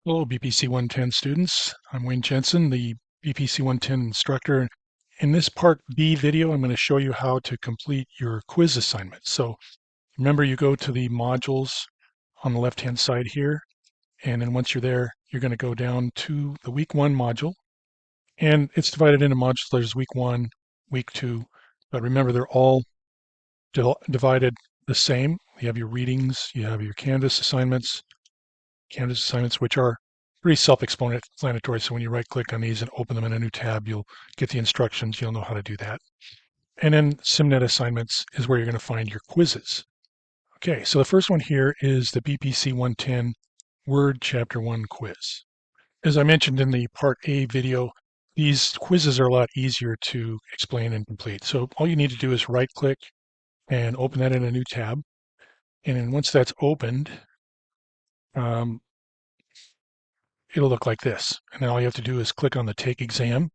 Hello, BPC110 students. I'm Wayne Jensen, the BPC110 instructor. In this Part B video, I'm going to show you how to complete your quiz assignment. So remember, you go to the modules on the left-hand side here, and then once you're there, you're going to go down to the Week 1 module, and it's divided into modules. There's Week 1, Week 2, but remember, they're all divided the same. You have your readings, you have your Canvas assignments, which are pretty self-explanatory. So when you right-click on these and open them in a new tab, you'll get the instructions. You'll know how to do that. And then SimNet assignments is where you're going to find your quizzes. Okay, so the first one here is the BPC 110 Word Chapter 1 quiz. As I mentioned in the Part A video, these quizzes are a lot easier to explain and complete. So all you need to do is right-click and open that in a new tab. And then once that's opened, um, it'll look like this. And then all you have to do is click on the Take Exam.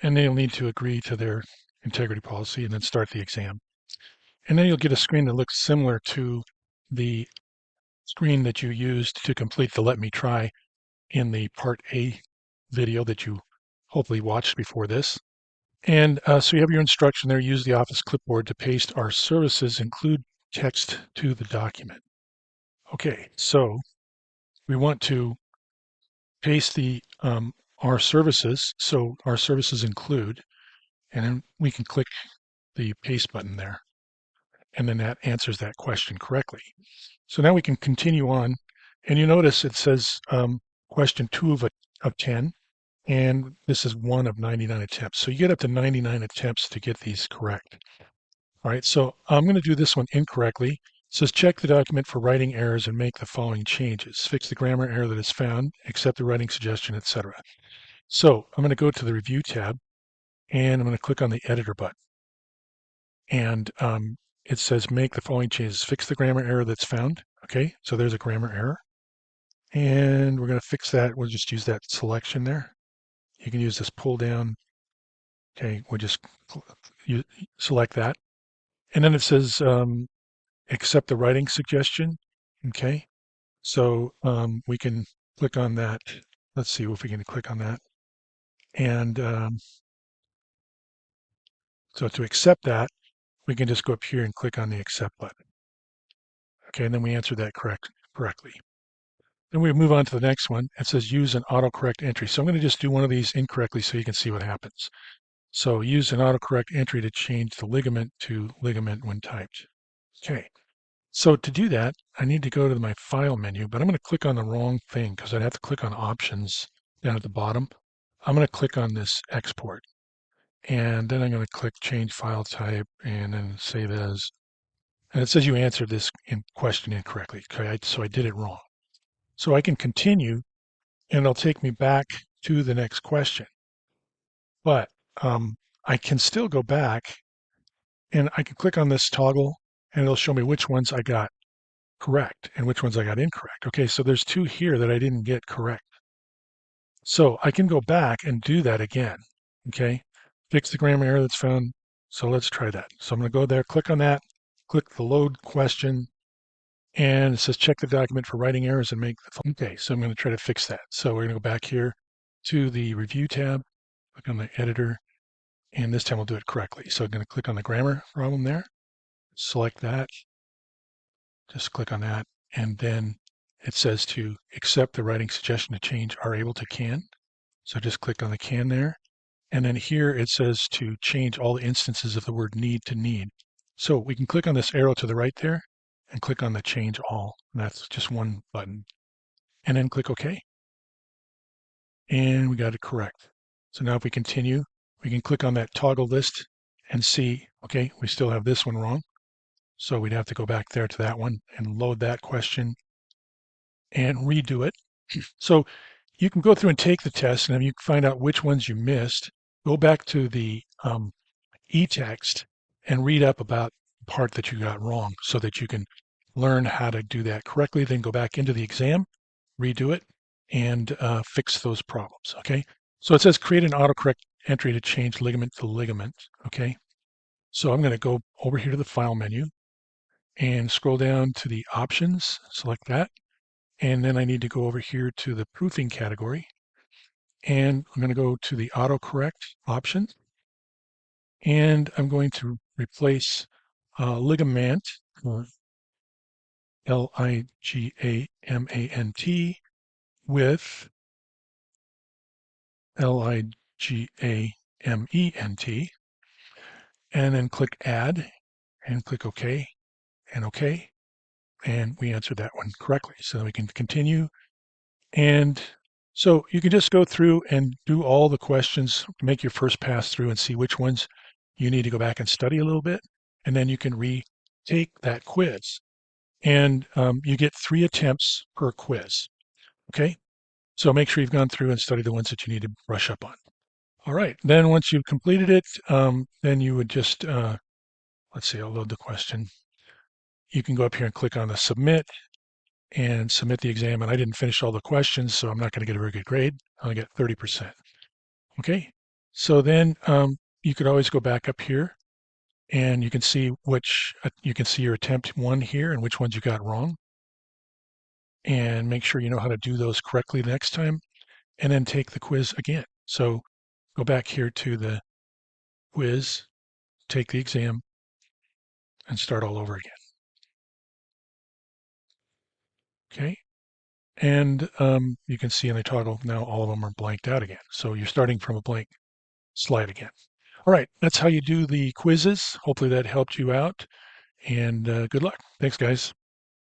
And then you'll need to agree to their integrity policy and then start the exam. And then you'll get a screen that looks similar to the screen that you used to complete the Let Me Try in the Part A video that you hopefully watched before this. And so you have your instruction there. Use the Office clipboard to paste our services, include text to the document. Okay, so we want to paste the our services. So our services include, and then we can click the paste button there. And then that answers that question correctly. So now we can continue on. And you notice it says question 2 of 10. And this is 1 of 99 attempts. So you get up to 99 attempts to get these correct. All right, so I'm going to do this one incorrectly. It says check the document for writing errors and make the following changes. Fix the grammar error that is found, accept the writing suggestion, etc. So I'm going to go to the Review tab, and I'm going to click on the Editor button. And it says make the following changes. Fix the grammar error that's found. Okay, so there's a grammar error. And we're going to fix that. We'll just use that selection there. You can use this pull down. Okay, we'll just select that. And then it says accept the writing suggestion. Okay, so we can click on that. Let's see if we can click on that. And so to accept that, we can just go up here and click on the accept button. Okay, and then we answer that correctly. Then we move on to the next one. It says use an autocorrect entry. So I'm going to just do one of these incorrectly so you can see what happens. So use an autocorrect entry to change the ligament to ligament when typed. Okay. So to do that, I need to go to my file menu, but I'm going to click on the wrong thing because I'd have to click on options down at the bottom. I'm going to click on this export. And then I'm going to click change file type and then save as. And it says you answered this question incorrectly. Okay, so I did it wrong. So I can continue and it'll take me back to the next question. But I can still go back and I can click on this toggle and it'll show me which ones I got correct and which ones I got incorrect. Okay, so there's 2 here that I didn't get correct. So I can go back and do that again. Okay, fix the grammar error that's found. So let's try that. So I'm going to go there, click on that, click the load question, and it says check the document for writing errors and make the. Okay, so I'm going to try to fix that. So we're going to go back here to the Review tab, click on the Editor, and this time we'll do it correctly. So I'm going to click on the grammar problem there, select that, just click on that, and then it says to accept the writing suggestion to change are able to can. So just click on the can there. And then here it says to change all the instances of the word need to need. So we can click on this arrow to the right there and click on the change all. And that's just one button. And then click OK. And we got it correct. So now if we continue, we can click on that toggle list and see, okay, we still have this one wrong. So we'd have to go back there to that one and load that question and redo it. So you can go through and take the test, and then you can find out which ones you missed. Go back to the e-text and read up about the part that you got wrong so that you can learn how to do that correctly. Then go back into the exam, redo it, and fix those problems. Okay. So it says create an autocorrect entry to change ligament to ligament. Okay. So I'm going to go over here to the file menu, and scroll down to the options, select that. And then I need to go over here to the proofing category. And I'm going to go to the autocorrect option. And I'm going to replace ligament, Ligament, with Ligament, and then click Add, and click OK, and OK. And we answered that one correctly. So then we can continue. And so you can just go through and do all the questions, make your first pass through and see which ones you need to go back and study a little bit. And then you can retake that quiz. And you get 3 attempts per quiz. Okay. So make sure you've gone through and studied the ones that you need to brush up on. All right. Then once you've completed it, then you would just, let's see, I'll load the question. You can go up here and click on the submit and submit the exam. And I didn't finish all the questions, so I'm not going to get a very good grade. I'll get 30%. Okay. So then you could always go back up here and you can see you can see your attempt 1 here and which ones you got wrong. And make sure you know how to do those correctly the next time, and then take the quiz again. So go back here to the quiz, take the exam, and start all over again. Okay. And you can see in the toggle now all of them are blanked out again. So you're starting from a blank slide again. All right, that's how you do the quizzes. Hopefully that helped you out, and good luck. Thanks, guys.